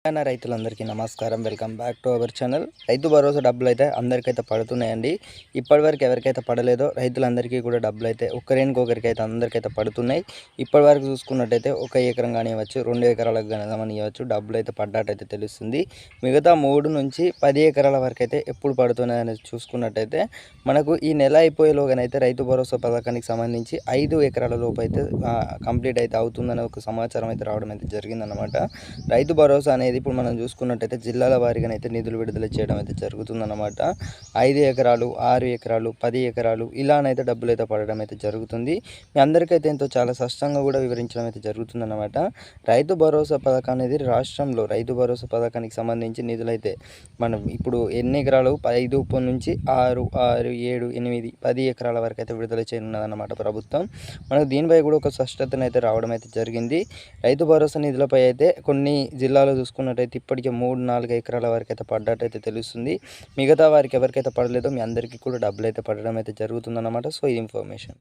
రైతులందరికీ నమస్కారం. Welcome back to our channel. Rythu Bharosa డబ్బులు అయితే అందరికైతే పడుతున్నాయండి. ఇప్పటివరకు ఎవరికైతే పడలేదో రైతులందరికీ కూడా డబ్బులు అయితే ఒకరికైతే అందరికైతే పడుతున్నాయి. ఇప్పటివరకు చూసుకున్నట్టయితే 1 ఎకరం కానివ్వచ్చు, 2 ఎకరాలకు కానివ్వచ్చు, డబ్బులు అయితే పడ్డట్టయితే తెలుస్తుంది. మిగతా 3 నుంచి 10 ఎకరాల వరకు అయితే ఎప్పుడు పడుతున్నాయని చూసుకున్నట్టయితే మనకు ఈ నెల అయిపోయేలోగానైతే రైతు భరోసా పథకానికి సంబంధించి 5 ఎకరాల లోపు అయితే కంప్లీట్ అయితే అవుతుందనే ఒక సమాచారం అయితే రావడం అయితే జరిగిందన్నమాట. రైతు భరోసా అనేది ఇప్పుడు మనం చూసుకున్నట్టయితే జిల్లాల వారీగానైతే నిధులు విడుదల చేయడం అయితే జరుగుతుందన్నమాట. 5 ఎకరాలు, 6 ఎకరాలు, 10 ఎకరాలు ఇలానైతే డబ్బులు అయితే పడడం అయితే జరుగుతుంది. మీ అందరికైతే ఎంతో చాలా స్పష్టంగా కూడా వివరించడం అయితే జరుగుతుందన్నమాట. రైతు భరోసా పథకం అనేది రాష్ట్రంలో రైతు భరోసా పథకానికి సంబంధించి నిధులైతే మనం ఇప్పుడు ఎన్ని ఎకరాలు 5 నుంచి 6, 6, 7, 8, 10 ఎకరాల వరకు అయితే విడుదల చేయనున్నదన్నమాట ప్రభుత్వం. మనకు దీనిపై కూడా ఒక స్పష్టతను అయితే రావడం అయితే జరిగింది. రైతు భరోసా నిధులపై అయితే కొన్ని జిల్లాలో చూసుకున్నట్టయితే ఇప్పటికే 3-4 ఎకరాల వరకు అయితే పడ్డట్టయితే తెలుస్తుంది. మిగతా వారికి ఎవరికైతే పడలేదో మీ అందరికీ కూడా డబ్బులు అయితే పడడం అయితే జరుగుతుందన్నమాట. సో ఈ ఇన్ఫర్మేషన్.